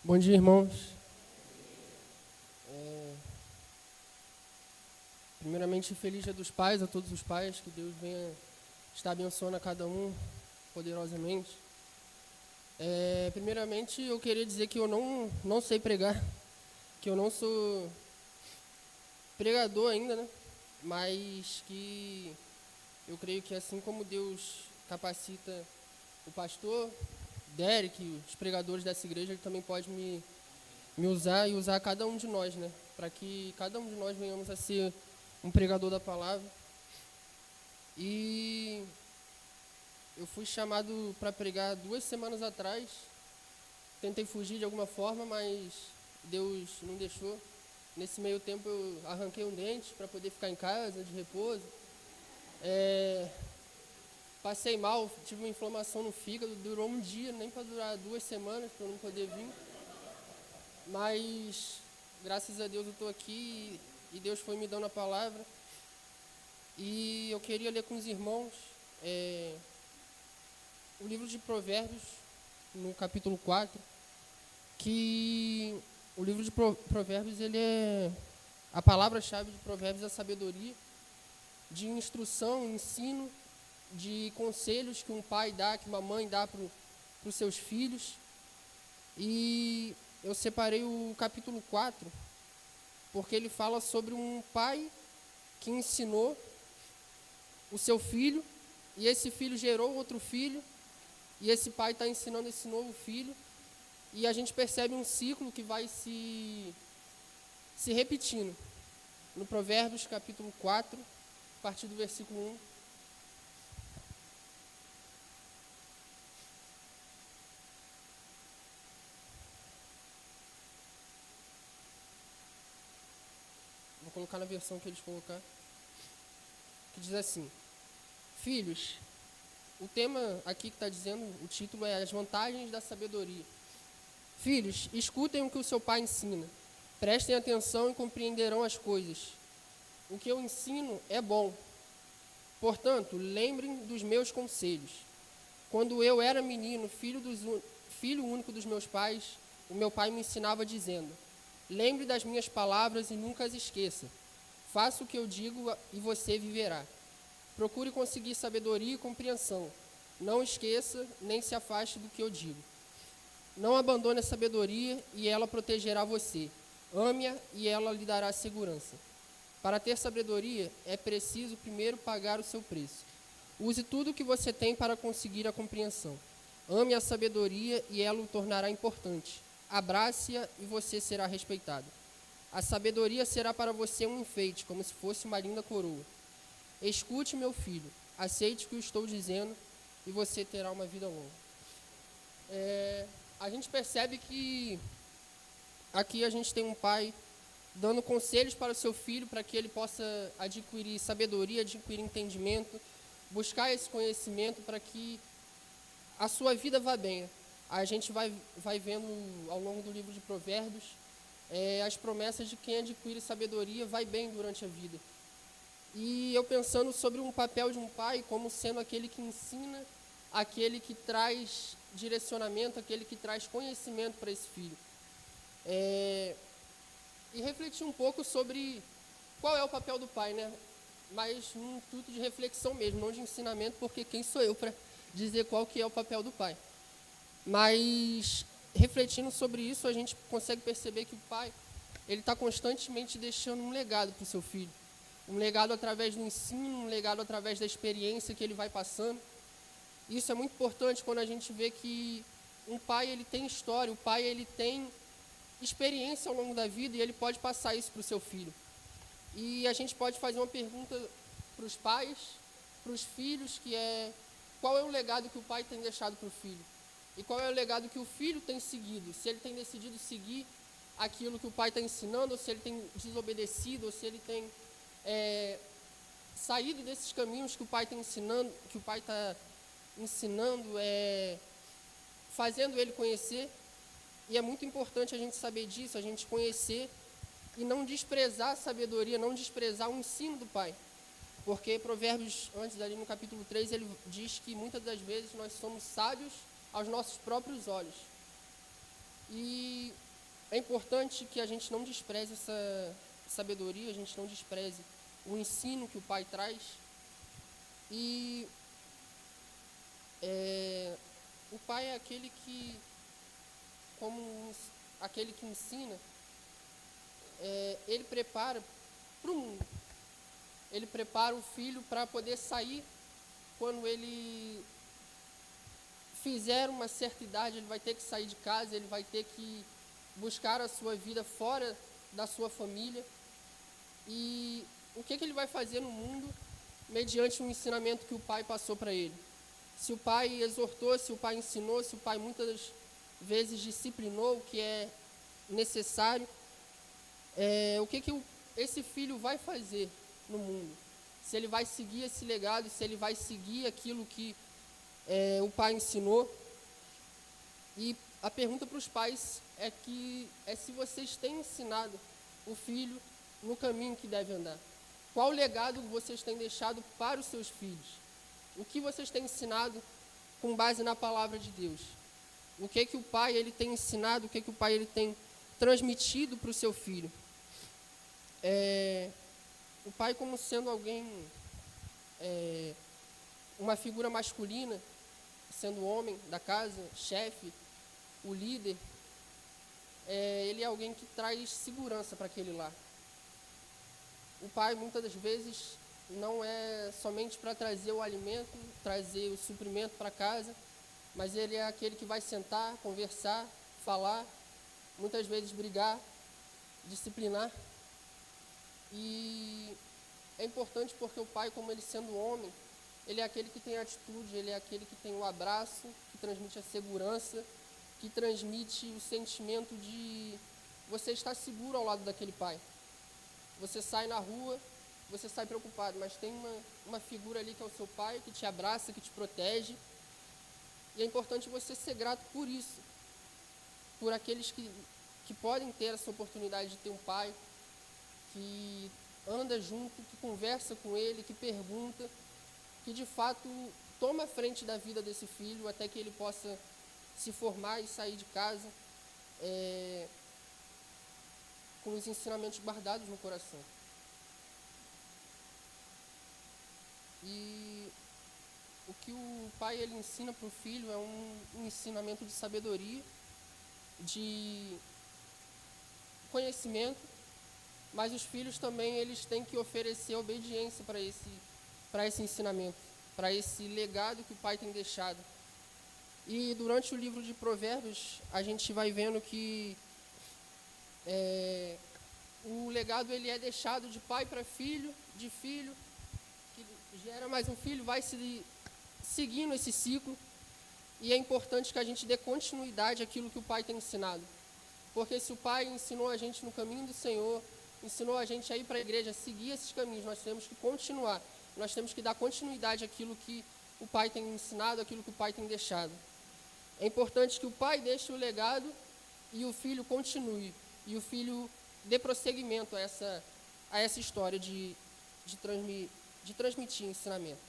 Bom dia, irmãos. Primeiramente, feliz Dia dos Pais a todos os pais, que Deus venha estar abençoando a cada um poderosamente. Primeiramente, eu queria dizer que eu não sei pregar, que eu não sou pregador ainda, né? Mas que eu creio que assim como Deus capacita o pastor, Derek, os pregadores dessa igreja, Ele também pode me usar e usar cada um de nós, né? Para que cada um de nós venhamos a ser um pregador da palavra. E eu fui chamado para pregar 2 semanas atrás. Tentei fugir de alguma forma, mas Deus não deixou. Nesse meio tempo eu arranquei um dente para poder ficar em casa, de repouso. Passei mal, tive uma inflamação no fígado, durou um dia, nem para durar 2 semanas, para eu não poder vir. Mas, graças a Deus eu estou aqui e Deus foi me dando a palavra. E eu queria ler com os irmãos o livro de Provérbios, no capítulo 4, que o livro de Provérbios, ele é a palavra-chave de Provérbios, a sabedoria, de instrução, ensino, de conselhos que um pai dá, que uma mãe dá para os seus filhos. E eu separei o capítulo 4, porque ele fala sobre um pai que ensinou o seu filho, e esse filho gerou outro filho, e esse pai está ensinando esse novo filho, e a gente percebe um ciclo que vai se repetindo. No Provérbios, capítulo 4, a partir do versículo 1. Vou colocar na versão que eles colocaram, que diz assim: Filhos, o tema aqui que está dizendo, o título é As Vantagens da Sabedoria. Filhos, escutem o que o seu pai ensina. Prestem atenção e compreenderão as coisas. O que eu ensino é bom. Portanto, lembrem dos meus conselhos. Quando eu era menino, filho único dos meus pais, o meu pai me ensinava dizendo: lembre das minhas palavras e nunca as esqueça. Faça o que eu digo e você viverá. Procure conseguir sabedoria e compreensão. Não esqueça nem se afaste do que eu digo. Não abandone a sabedoria e ela protegerá você. Ame-a e ela lhe dará segurança. Para ter sabedoria, é preciso primeiro pagar o seu preço. Use tudo o que você tem para conseguir a compreensão. Ame a sabedoria e ela o tornará importante. Abrace-a e você será respeitado. A sabedoria será para você um enfeite, como se fosse uma linda coroa. Escute, meu filho, aceite o que eu estou dizendo e você terá uma vida longa. A gente percebe que aqui a gente tem um pai dando conselhos para o seu filho para que ele possa adquirir sabedoria, adquirir entendimento, buscar esse conhecimento para que a sua vida vá bem. A gente vai vendo ao longo do livro de Provérbios as promessas de quem adquire sabedoria vai bem durante a vida. E eu pensando sobre um papel de um pai como sendo aquele que ensina, aquele que traz direcionamento, aquele que traz conhecimento para esse filho. E refletir um pouco sobre qual é o papel do pai, né? Mas num intuito de reflexão mesmo, não de ensinamento, porque quem sou eu para dizer qual que é o papel do pai. Mas refletindo sobre isso, a gente consegue perceber que o pai, ele está constantemente deixando um legado para o seu filho. Um legado através do ensino, um legado através da experiência que ele vai passando. Isso é muito importante quando a gente vê que um pai, ele tem história, o pai, ele tem experiência ao longo da vida e ele pode passar isso para o seu filho. E a gente pode fazer uma pergunta para os pais, para os filhos, que é: qual é o legado que o pai tem deixado para o filho? E qual é o legado que o filho tem seguido? Se ele tem decidido seguir aquilo que o pai está ensinando, ou se ele tem desobedecido, ou se ele tem saído desses caminhos que o pai está ensinando, fazendo ele conhecer. E é muito importante a gente saber disso, a gente conhecer e não desprezar a sabedoria, não desprezar o ensino do pai. Porque Provérbios, antes ali no capítulo 3, ele diz que muitas das vezes nós somos sábios aos nossos próprios olhos. E é importante que a gente não despreze essa sabedoria, a gente não despreze o ensino que o pai traz. E o pai é aquele que, aquele que ensina, ele prepara para o mundo. Ele prepara o filho para poder sair quando ele fizer uma certa idade, ele vai ter que sair de casa, ele vai ter que buscar a sua vida fora da sua família. E o que ele vai fazer no mundo mediante o ensinamento que o pai passou para ele? Se o pai exortou, se o pai ensinou, se o pai muitas vezes disciplinou o que é necessário, o que esse filho vai fazer no mundo? Se ele vai seguir esse legado, se ele vai seguir aquilo que o pai ensinou. E a pergunta para os pais é se vocês têm ensinado o filho no caminho que deve andar. Qual legado vocês têm deixado para os seus filhos? O que vocês têm ensinado com base na palavra de Deus? O que o pai ele tem ensinado, o que o pai ele tem transmitido para o seu filho? O pai, como sendo alguém, uma figura masculina, sendo o homem da casa, chefe, o líder, ele é alguém que traz segurança para aquele lar. O pai, muitas das vezes, não é somente para trazer o alimento, trazer o suprimento para casa, mas ele é aquele que vai sentar, conversar, falar, muitas vezes brigar, disciplinar. E é importante porque o pai, como ele sendo homem, ele é aquele que tem atitude, ele é aquele que tem o abraço, que transmite a segurança, que transmite o sentimento de você estar seguro ao lado daquele pai. Você sai na rua, você sai preocupado, mas tem uma figura ali que é o seu pai, que te abraça, que te protege. E é importante você ser grato por isso, por aqueles que podem ter essa oportunidade de ter um pai, que anda junto, que conversa com ele, que pergunta, que de fato toma a frente da vida desse filho até que ele possa se formar e sair de casa com os ensinamentos guardados no coração. E o que o pai ele ensina para o filho é um ensinamento de sabedoria, de conhecimento, mas os filhos também eles têm que oferecer obediência para esse ensinamento, para esse legado que o pai tem deixado. E durante o livro de Provérbios, a gente vai vendo que o legado ele é deixado de pai para filho, de filho, que gera mais um filho, vai seguindo esse ciclo. E é importante que a gente dê continuidade àquilo que o pai tem ensinado. Porque se o pai ensinou a gente no caminho do Senhor, ensinou a gente a ir para a igreja, a seguir esses caminhos, nós temos que continuar. Nós temos que dar continuidade àquilo que o pai tem ensinado, àquilo que o pai tem deixado. É importante que o pai deixe o legado e o filho continue. E o filho dê prosseguimento a essa história de transmitir ensinamento.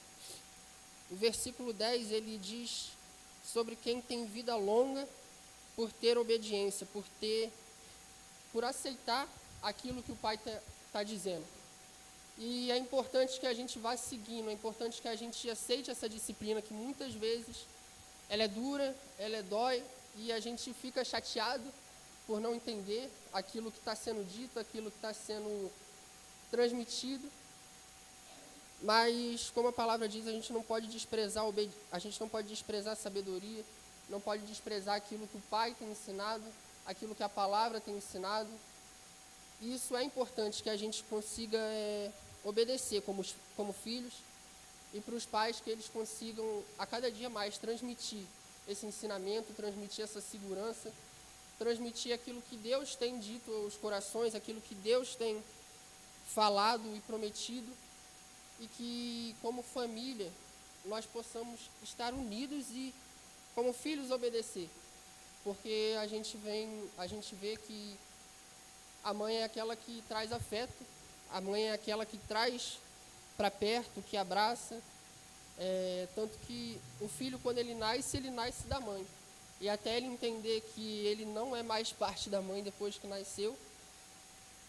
O versículo 10, ele diz sobre quem tem vida longa por ter obediência, por aceitar aquilo que o pai está dizendo. E é importante que a gente vá seguindo, é importante que a gente aceite essa disciplina, que muitas vezes ela é dura, ela dói, e a gente fica chateado por não entender aquilo que está sendo dito, aquilo que está sendo transmitido. Mas, como a palavra diz, a gente não pode desprezar a sabedoria, não pode desprezar aquilo que o pai tem ensinado, aquilo que a palavra tem ensinado. E isso é importante que a gente consiga obedecer como filhos, e para os pais que eles consigam a cada dia mais transmitir esse ensinamento, transmitir essa segurança, transmitir aquilo que Deus tem dito aos corações, aquilo que Deus tem falado e prometido, e que como família nós possamos estar unidos e como filhos obedecer, porque a gente vê que a mãe é aquela que traz afeto, a mãe é aquela que traz para perto, que abraça, tanto que o filho quando ele nasce da mãe, e até ele entender que ele não é mais parte da mãe depois que nasceu,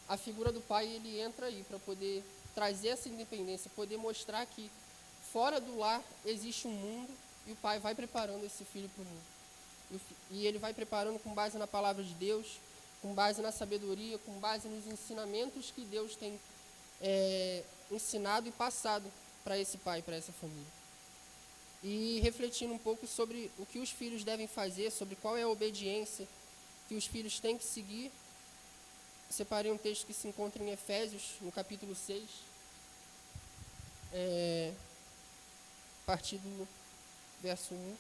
a figura do pai ele entra aí para poder trazer essa independência, poder mostrar que fora do lar existe um mundo e o pai vai preparando esse filho para o mundo. E ele vai preparando com base na palavra de Deus, com base na sabedoria, com base nos ensinamentos que Deus tem ensinado e passado para esse pai, para essa família. E refletindo um pouco sobre o que os filhos devem fazer, sobre qual é a obediência que os filhos têm que seguir, separei um texto que se encontra em Efésios, no capítulo 6, a partir do verso 1.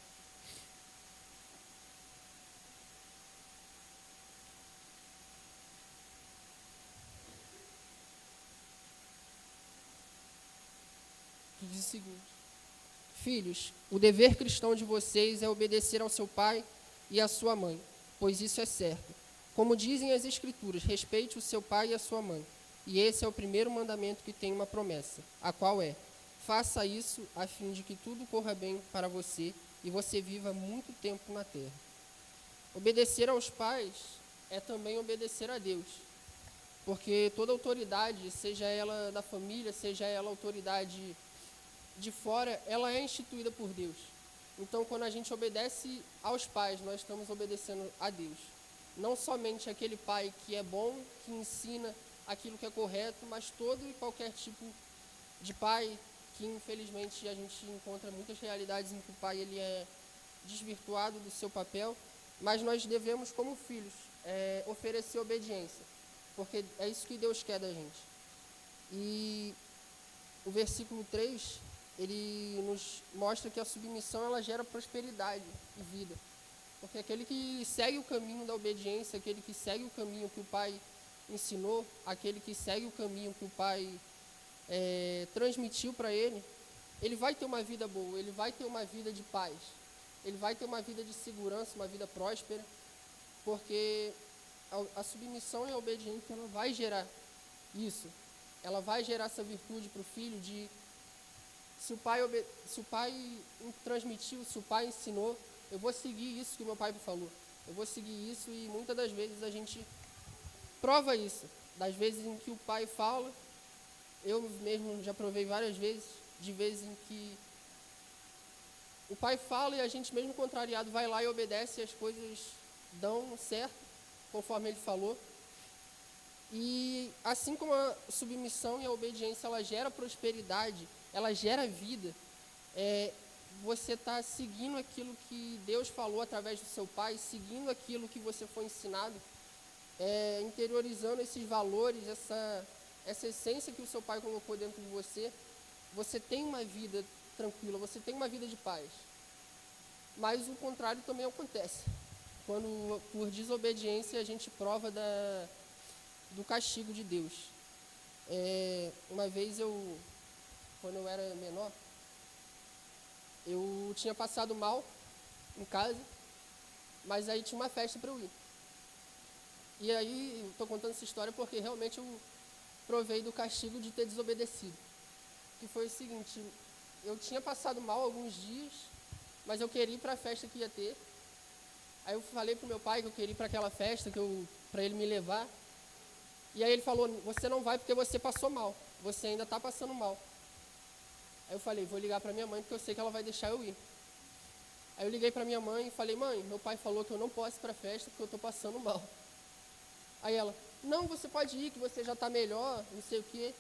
Que diz o seguinte: Filhos, o dever cristão de vocês é obedecer ao seu pai e à sua mãe, pois isso é certo. Como dizem as Escrituras, respeite o seu pai e a sua mãe. E esse é o primeiro mandamento que tem uma promessa, a qual é: faça isso a fim de que tudo corra bem para você e você viva muito tempo na terra. Obedecer aos pais é também obedecer a Deus, porque toda autoridade, seja ela da família, seja ela autoridade de fora, ela é instituída por Deus. Então, quando a gente obedece aos pais, nós estamos obedecendo a Deus. Não somente aquele pai que é bom, que ensina aquilo que é correto, mas todo e qualquer tipo de pai que, infelizmente, a gente encontra muitas realidades em que o pai ele é desvirtuado do seu papel, mas nós devemos, como filhos, oferecer obediência, porque é isso que Deus quer da gente. E o versículo 3, ele nos mostra que a submissão ela gera prosperidade e vida. Porque aquele que segue o caminho da obediência, aquele que segue o caminho que o pai ensinou, aquele que segue o caminho que o pai transmitiu para ele vai ter uma vida boa, ele vai ter uma vida de paz, ele vai ter uma vida de segurança, uma vida próspera, porque a submissão e a obediência ela vai gerar isso. Ela vai gerar essa virtude para o filho de, se o pai transmitiu, se o pai ensinou, eu vou seguir isso que o meu pai falou. Eu vou seguir isso e muitas das vezes a gente prova isso. Das vezes em que o pai fala, eu mesmo já provei várias vezes, de vezes em que o pai fala e a gente mesmo contrariado vai lá e obedece e as coisas dão certo, conforme ele falou. E assim como a submissão e a obediência, ela gera prosperidade, ela gera vida, você está seguindo aquilo que Deus falou através do seu pai, seguindo aquilo que você foi ensinado, interiorizando esses valores, essa essência que o seu pai colocou dentro de você, você tem uma vida tranquila, você tem uma vida de paz. Mas o contrário também acontece. Quando, por desobediência, a gente prova do castigo de Deus. Uma vez quando eu era menor, eu tinha passado mal em casa, mas aí tinha uma festa para eu ir. E aí, estou contando essa história porque realmente eu provei do castigo de ter desobedecido. Que foi o seguinte, eu tinha passado mal alguns dias, mas eu queria ir para a festa que ia ter. Aí eu falei pro meu pai que eu queria ir para aquela festa, para ele me levar. E aí ele falou, você não vai porque você passou mal, você ainda está passando mal. Aí eu falei, vou ligar para minha mãe porque eu sei que ela vai deixar eu ir. Aí eu liguei para minha mãe e falei, mãe, meu pai falou que eu não posso ir para a festa porque eu estou passando mal. Aí ela, não, você pode ir que você já está melhor, não sei o quê.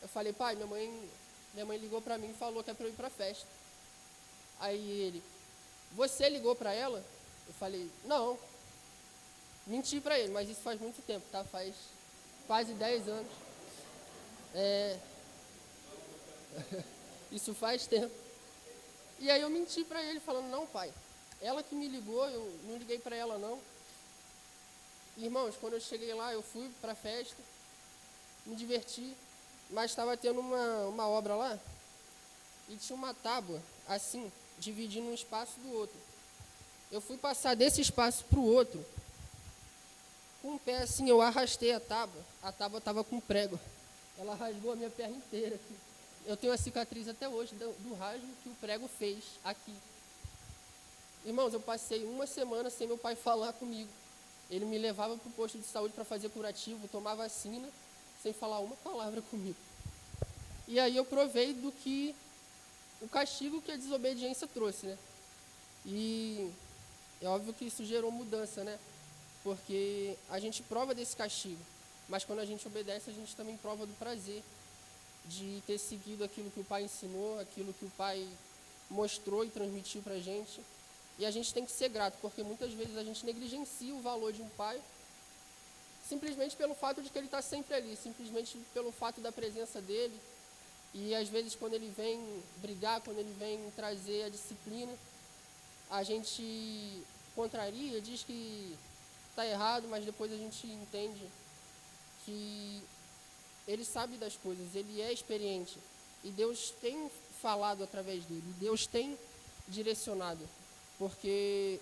Eu falei, pai, minha mãe ligou para mim e falou que é para eu ir para a festa. Aí ele, você ligou para ela? Eu falei, não. Menti para ele, mas isso faz muito tempo, tá? Faz quase 10 anos. Isso faz tempo. E aí eu menti para ele, falando, não, pai, ela que me ligou, eu não liguei para ela, não. Irmãos, quando eu cheguei lá, eu fui para a festa, me diverti, mas estava tendo uma obra lá, e tinha uma tábua, assim, dividindo um espaço do outro. Eu fui passar desse espaço para o outro, com o pé assim, eu arrastei a tábua estava com prego. Ela rasgou a minha perna inteira aqui. Eu tenho a cicatriz até hoje do rasgo que o prego fez aqui. Irmãos, eu passei uma semana sem meu pai falar comigo. Ele me levava para o posto de saúde para fazer curativo, tomar vacina, sem falar uma palavra comigo. E aí eu provei do que o castigo que a desobediência trouxe, né? E é óbvio que isso gerou mudança, né? Porque a gente prova desse castigo, mas quando a gente obedece, a gente também prova do prazer de ter seguido aquilo que o pai ensinou, aquilo que o pai mostrou e transmitiu para a gente. E a gente tem que ser grato, porque muitas vezes a gente negligencia o valor de um pai simplesmente pelo fato de que ele está sempre ali, simplesmente pelo fato da presença dele. E às vezes quando ele vem brigar, quando ele vem trazer a disciplina, a gente contraria, diz que está errado, mas depois a gente entende que ele sabe das coisas, ele é experiente. E Deus tem falado através dele, Deus tem direcionado, porque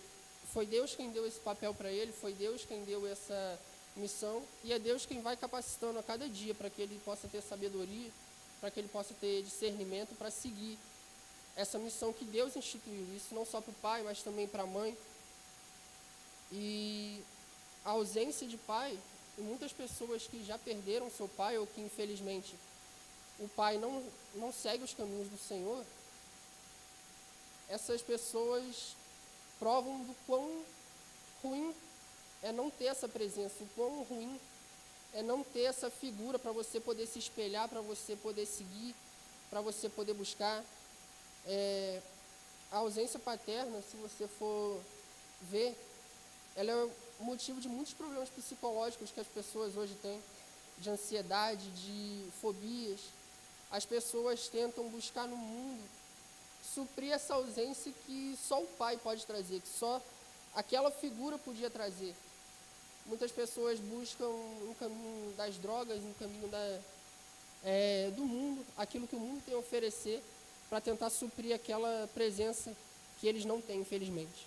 foi Deus quem deu esse papel para ele, foi Deus quem deu essa missão, e é Deus quem vai capacitando a cada dia para que ele possa ter sabedoria, para que ele possa ter discernimento para seguir essa missão que Deus instituiu. Isso não só para o pai, mas também para a mãe. E a ausência de pai, e muitas pessoas que já perderam seu pai, ou que infelizmente o pai não segue os caminhos do Senhor, essas pessoas provam do quão ruim é não ter essa presença, o quão ruim é não ter essa figura para você poder se espelhar, para você poder seguir, para você poder buscar. A ausência paterna, se você for ver, ela é motivo de muitos problemas psicológicos que as pessoas hoje têm, de ansiedade, de fobias. As pessoas tentam buscar no mundo suprir essa ausência que só o pai pode trazer, que só aquela figura podia trazer. Muitas pessoas buscam um caminho das drogas, um caminho do mundo, aquilo que o mundo tem a oferecer, para tentar suprir aquela presença que eles não têm, infelizmente.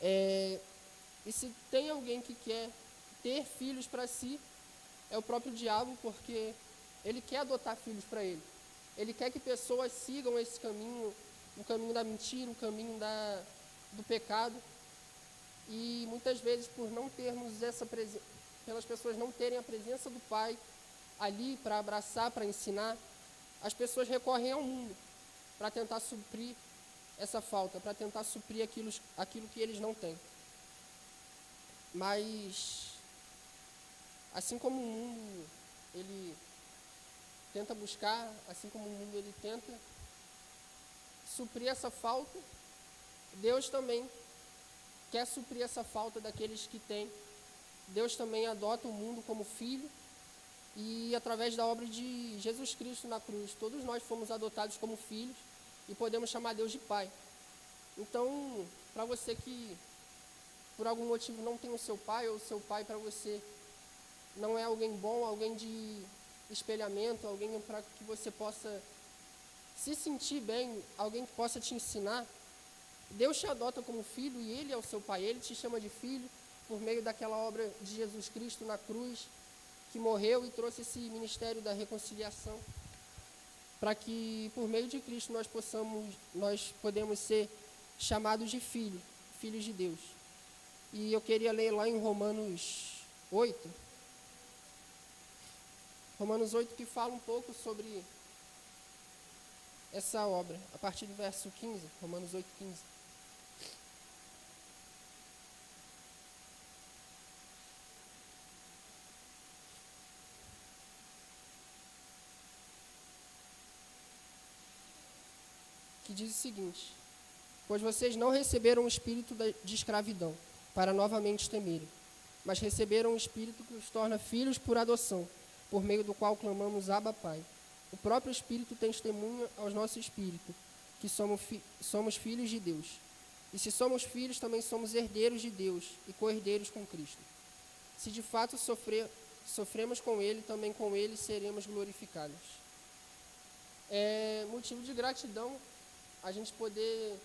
E se tem alguém que quer ter filhos para si, é o próprio diabo, porque ele quer adotar filhos para ele. Ele quer que pessoas sigam esse caminho, o caminho da mentira, o caminho do pecado. E muitas vezes, por não termos essa presença, pelas pessoas não terem a presença do pai ali para abraçar, para ensinar, as pessoas recorrem ao mundo para tentar suprir essa falta, para tentar suprir aquilo que eles não têm. Mas, assim como o mundo ele tenta buscar, assim como o mundo ele tenta suprir essa falta, Deus também quer suprir essa falta daqueles que têm. Deus também adota o mundo como filho, e através da obra de Jesus Cristo na cruz, todos nós fomos adotados como filhos e podemos chamar Deus de Pai. Então, para você que por algum motivo não tem o seu pai, ou o seu pai para você não é alguém bom, alguém de espelhamento, alguém para que você possa se sentir bem, alguém que possa te ensinar, Deus te adota como filho e Ele é o seu pai, Ele te chama de filho por meio daquela obra de Jesus Cristo na cruz, que morreu e trouxe esse ministério da reconciliação, para que por meio de Cristo nós podemos ser chamados de filhos de Deus. E eu queria ler lá em Romanos 8, que fala um pouco sobre essa obra, a partir do verso 15, Romanos 8, 15. Que diz o seguinte: pois vocês não receberam o espírito de escravidão, para novamente temerem, mas receberam o espírito que os torna filhos por adoção, por meio do qual clamamos Abba, Pai. O próprio Espírito testemunha ao nosso espírito que somos filhos de Deus. E se somos filhos, também somos herdeiros de Deus e co-herdeiros com Cristo. Se de fato sofremos com Ele, também com Ele seremos glorificados. É motivo de gratidão a gente poder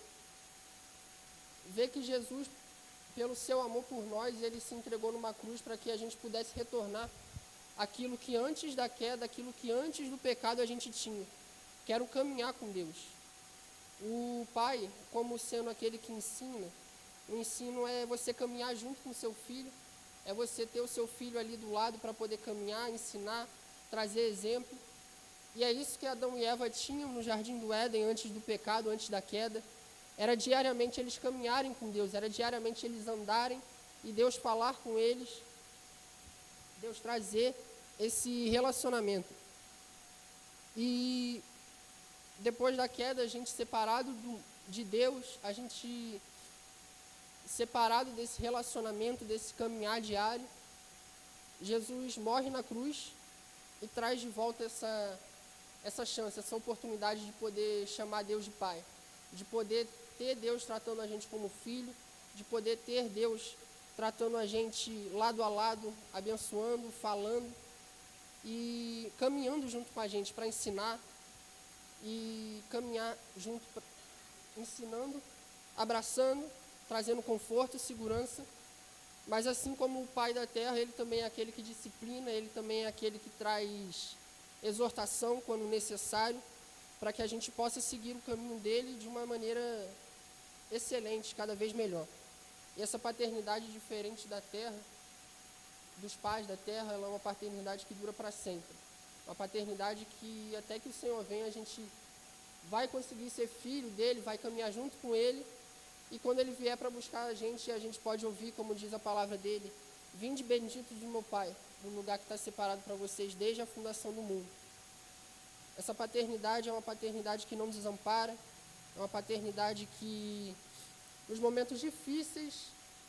ver que Jesus, pelo seu amor por nós, Ele se entregou numa cruz para que a gente pudesse retornar aquilo que antes da queda, aquilo que antes do pecado a gente tinha, que era o caminhar com Deus. o pai, como sendo aquele que ensina, o ensino é você caminhar junto com o seu filho, é você ter o seu filho ali do lado para poder caminhar, ensinar, trazer exemplo. E é isso que Adão e Eva tinham no Jardim do Éden antes do pecado, antes da queda. Era diariamente eles caminharem com Deus, era diariamente eles andarem e Deus falar com eles, Deus trazer esse relacionamento. E depois da queda, a gente separado de Deus, a gente separado desse relacionamento, desse caminhar diário, Jesus morre na cruz e traz de volta essa chance, essa oportunidade de poder chamar Deus de Pai, de poder ter Deus tratando a gente como filho, de poder ter Deus tratando a gente lado a lado, abençoando, falando e caminhando junto com a gente para ensinar e caminhar junto, ensinando, abraçando, trazendo conforto e segurança. Mas assim como o Pai da Terra, Ele também é aquele que disciplina, Ele também é aquele que traz exortação quando necessário, para que a gente possa seguir o caminho dele de uma maneira excelente, cada vez melhor. E essa paternidade diferente da terra, dos pais da terra, ela é uma paternidade que dura para sempre. Uma paternidade que até que o Senhor venha, a gente vai conseguir ser filho dele, vai caminhar junto com ele, e quando ele vier para buscar a gente pode ouvir, como diz a palavra dele: vinde benditos do meu Pai, do lugar que está separado para vocês desde a fundação do mundo. Essa paternidade é uma paternidade que não desampara, é uma paternidade que, nos momentos difíceis,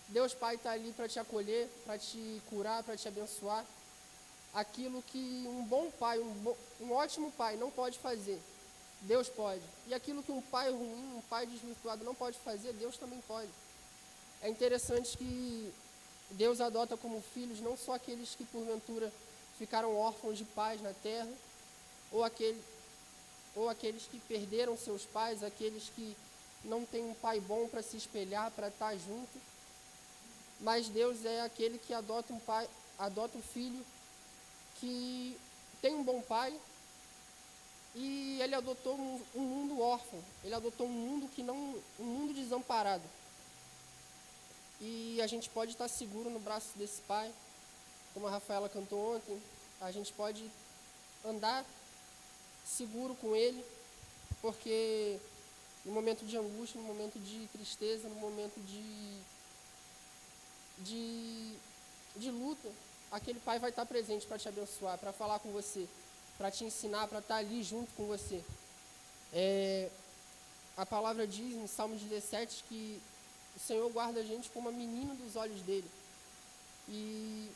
Deus Pai está ali para te acolher, para te curar, para te abençoar. Aquilo que um bom pai, um ótimo pai não pode fazer, Deus pode. E aquilo que um pai ruim, um pai desvirtuado não pode fazer, Deus também pode. É interessante que Deus adota como filhos não só aqueles que porventura ficaram órfãos de pais na terra, ou aqueles que perderam seus pais, aqueles que não têm um pai bom para se espelhar, para estar junto. Mas Deus é aquele que adota um filho que tem um bom pai, e ele adotou um mundo órfão, ele adotou um mundo desamparado. E a gente pode estar seguro no braço desse pai, como a Rafaela cantou ontem, a gente pode andar seguro com ele, porque no momento de angústia, no momento de tristeza, no momento de luta, aquele pai vai estar presente para te abençoar, para falar com você, para te ensinar, para estar ali junto com você. A palavra diz em Salmo 17 que o Senhor guarda a gente como a menina dos olhos dele. E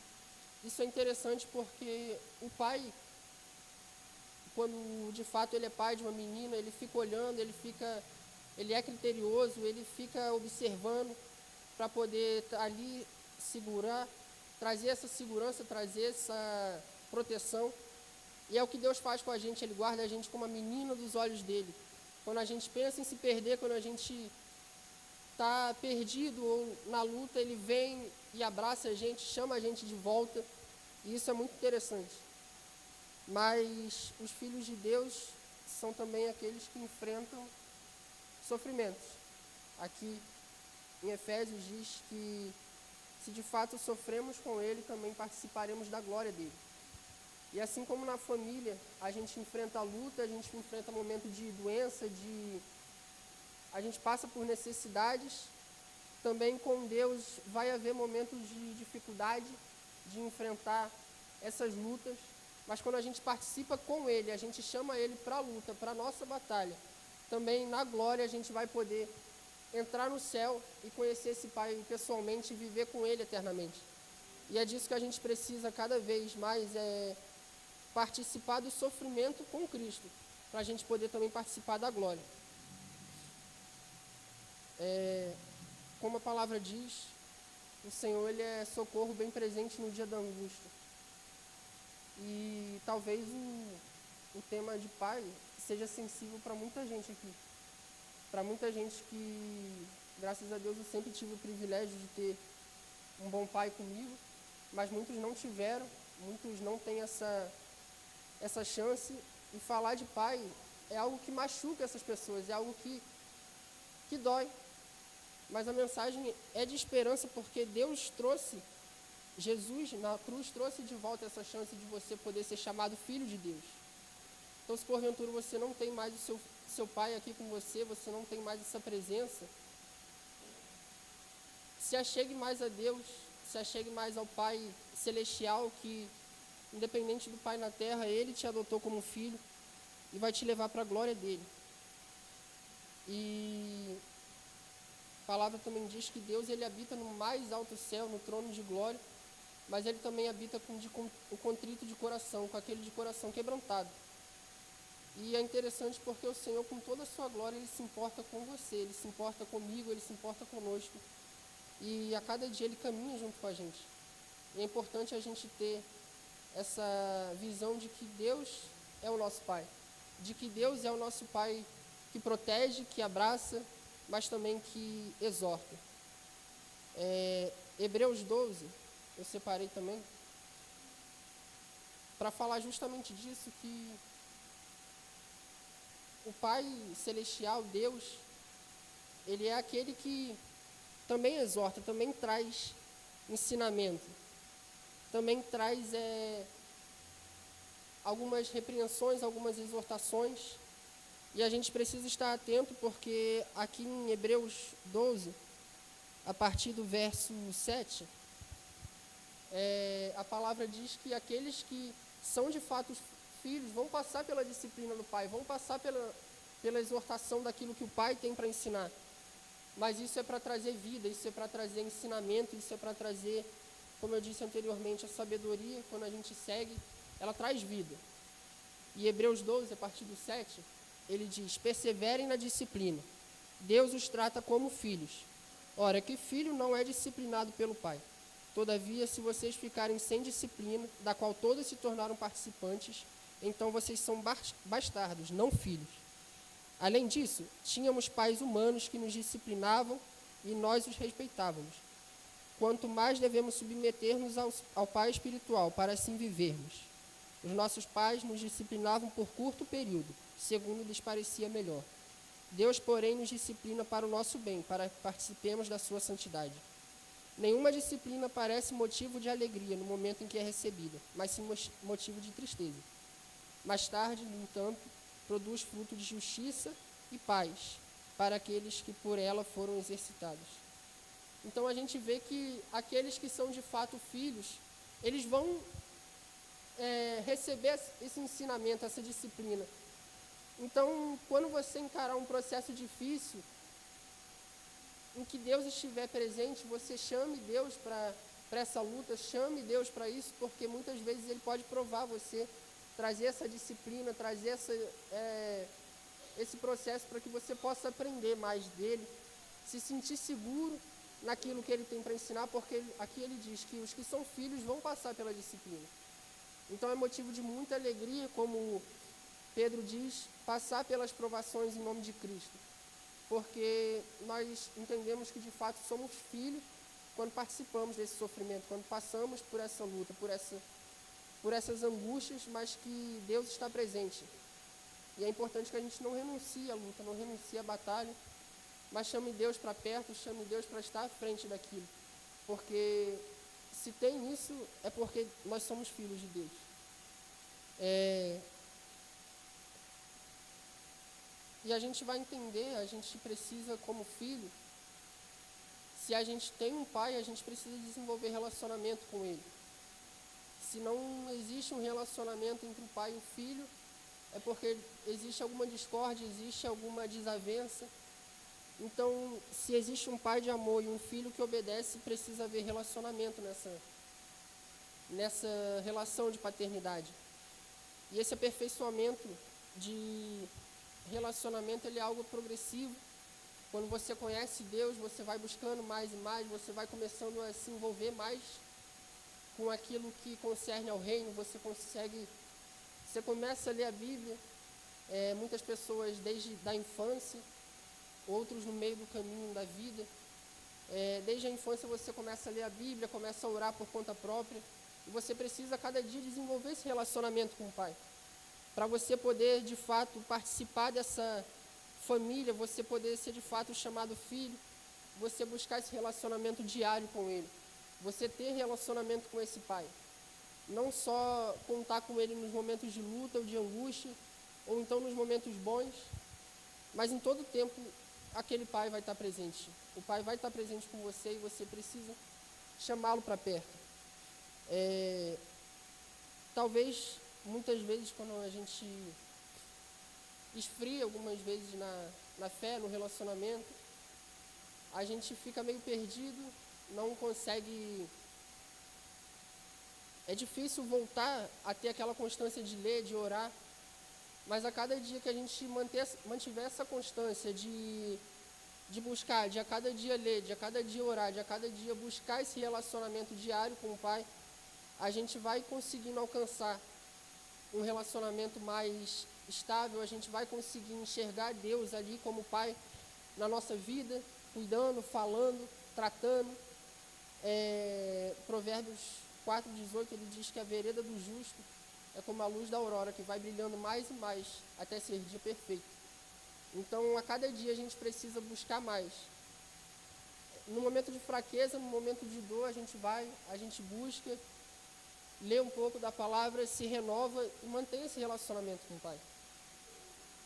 isso é interessante porque o pai, quando de fato ele é pai de uma menina, ele fica olhando, ele é criterioso, ele fica observando para poder ali segurar, trazer essa segurança, trazer essa proteção. E é o que Deus faz com a gente, Ele guarda a gente como a menina dos olhos dele. Quando a gente pensa em se perder, quando a gente está perdido ou na luta, Ele vem e abraça a gente, chama a gente de volta. E isso é muito interessante. Mas os filhos de Deus são também aqueles que enfrentam sofrimentos. Aqui em Efésios diz que se de fato sofremos com Ele, também participaremos da glória dele. E assim como na família, a gente enfrenta a luta, a gente enfrenta momento de doença, a gente passa por necessidades, também com Deus vai haver momentos de dificuldade, de enfrentar essas lutas, mas quando a gente participa com Ele, a gente chama Ele para a luta, para a nossa batalha, também na glória a gente vai poder entrar no céu e conhecer esse Pai pessoalmente e viver com Ele eternamente. E é disso que a gente precisa cada vez mais, participar do sofrimento com Cristo, para a gente poder também participar da glória. Como a palavra diz, o Senhor ele é socorro bem presente no dia da angústia. E talvez o tema de pai seja sensível para muita gente aqui. Para muita gente que, graças a Deus, eu sempre tive o privilégio de ter um bom pai comigo, mas muitos não tiveram, muitos não têm essa chance, e falar de pai é algo que machuca essas pessoas, é algo que que dói, mas a mensagem é de esperança, porque Deus trouxe, Jesus na cruz trouxe de volta essa chance de você poder ser chamado filho de Deus. Então, se porventura você não tem mais o seu pai aqui com você, você não tem mais essa presença, se achegue mais a Deus, se achegue mais ao Pai Celestial, que, independente do Pai na terra, Ele te adotou como filho e vai te levar para a glória dEle. E a palavra também diz que Deus, Ele habita no mais alto céu, no trono de glória, mas Ele também habita com o contrito de coração, com aquele de coração quebrantado. E é interessante porque o Senhor, com toda a sua glória, Ele se importa com você, Ele se importa comigo, Ele se importa conosco. E a cada dia Ele caminha junto com a gente. E é importante a gente ter essa visão de que Deus é o nosso Pai. De que Deus é o nosso Pai que protege, que abraça, mas também que exorta. Hebreus 12, eu separei também, para falar justamente disso, que o Pai Celestial, Deus, Ele é aquele que também exorta, também traz ensinamento, também traz algumas repreensões, algumas exortações, e a gente precisa estar atento, porque aqui em Hebreus 12, a partir do verso 7, a palavra diz que aqueles que são de fato filhos vão passar pela disciplina do Pai, vão passar pela exortação daquilo que o Pai tem para ensinar. Mas isso é para trazer vida, isso é para trazer ensinamento, isso é para trazer, como eu disse anteriormente, a sabedoria. Quando a gente segue, ela traz vida. E Hebreus 12, a partir do 7, ele diz: perseverem na disciplina, Deus os trata como filhos. Ora, que filho não é disciplinado pelo pai? Todavia, se vocês ficarem sem disciplina, da qual todos se tornaram participantes, então vocês são bastardos, não filhos. Além disso, tínhamos pais humanos que nos disciplinavam e nós os respeitávamos. Quanto mais devemos submeter-nos ao Pai espiritual, para assim vivermos. Os nossos pais nos disciplinavam por curto período, segundo lhes parecia melhor. Deus, porém, nos disciplina para o nosso bem, para que participemos da sua santidade. Nenhuma disciplina parece motivo de alegria no momento em que é recebida, mas sim motivo de tristeza. Mais tarde, no entanto, produz fruto de justiça e paz para aqueles que por ela foram exercitados. Então a gente vê que aqueles que são de fato filhos, eles vão receber esse ensinamento, essa disciplina. Então, quando você encarar um processo difícil, em que Deus estiver presente, você chame Deus para essa luta, chame Deus para isso, porque muitas vezes Ele pode provar você, trazer essa disciplina, trazer esse processo para que você possa aprender mais dele, se sentir seguro naquilo que Ele tem para ensinar, porque aqui Ele diz que os que são filhos vão passar pela disciplina. Então é motivo de muita alegria, como Pedro diz, passar pelas provações em nome de Cristo, porque nós entendemos que de fato somos filhos quando participamos desse sofrimento, quando passamos por essa luta, por essas angústias, mas que Deus está presente. E é importante que a gente não renuncie à luta, não renuncie à batalha, mas chame Deus para perto, chame Deus para estar à frente daquilo, porque se tem isso, é porque nós somos filhos de Deus. E a gente vai entender, a gente precisa, como filho, se a gente tem um pai, a gente precisa desenvolver relacionamento com ele. Se não existe um relacionamento entre o pai e o filho, é porque existe alguma discórdia, existe alguma desavença. Então, se existe um pai de amor e um filho que obedece, precisa haver relacionamento nessa relação de paternidade. E esse aperfeiçoamento de relacionamento, ele é algo progressivo. Quando você conhece Deus, você vai buscando mais e mais, você vai começando a se envolver mais com aquilo que concerne ao reino, você começa a ler a Bíblia, muitas pessoas desde a infância, outros no meio do caminho da vida. Desde a infância você começa a ler a Bíblia, começa a orar por conta própria, e você precisa cada dia desenvolver esse relacionamento com o Pai, para você poder de fato participar dessa família, você poder ser de fato chamado filho, você buscar esse relacionamento diário com ele, você ter relacionamento com esse pai. Não só contar com ele nos momentos de luta ou de angústia, ou então nos momentos bons, mas em todo tempo aquele pai vai estar presente. O pai vai estar presente com você e você precisa chamá-lo para perto. Talvez, muitas vezes, quando a gente esfria algumas vezes na fé, no relacionamento, a gente fica meio perdido, não consegue. É difícil voltar a ter aquela constância de ler, de orar, mas a cada dia que a gente mantiver essa constância de buscar, de a cada dia ler, de a cada dia orar, de a cada dia buscar esse relacionamento diário com o Pai, a gente vai conseguindo alcançar um relacionamento mais estável, a gente vai conseguir enxergar Deus ali como Pai na nossa vida, cuidando, falando, tratando. Provérbios 4,18, ele diz que a vereda do justo é como a luz da aurora, que vai brilhando mais e mais até ser dia perfeito. Então, a cada dia a gente precisa buscar mais. No momento de fraqueza, no momento de dor, a gente busca, lê um pouco da palavra, se renova e mantém esse relacionamento com o Pai.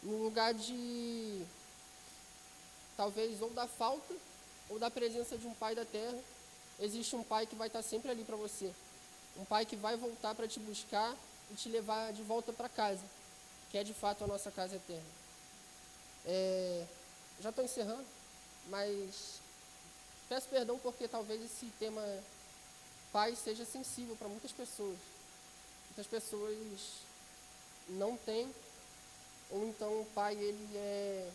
No lugar de, talvez, ou da falta, ou da presença de um Pai da terra, existe um Pai que vai estar sempre ali para você. Um Pai que vai voltar para te buscar e te levar de volta para casa, que é de fato a nossa casa eterna. Já estou encerrando, mas peço perdão porque talvez esse tema pai seja sensível para muitas pessoas. Muitas pessoas não têm, ou então o pai ele é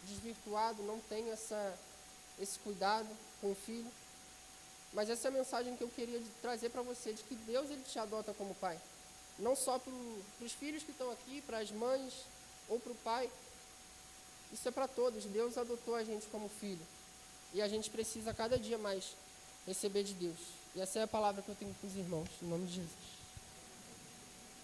desvirtuado, não tem esse cuidado com o filho. Mas essa é a mensagem que eu queria trazer para você, de que Deus ele te adota como pai. Não só para os filhos que estão aqui, para as mães ou para o pai. Isso é para todos. Deus adotou a gente como filho. E a gente precisa cada dia mais receber de Deus. E essa é a palavra que eu tenho para os irmãos, em nome de Jesus.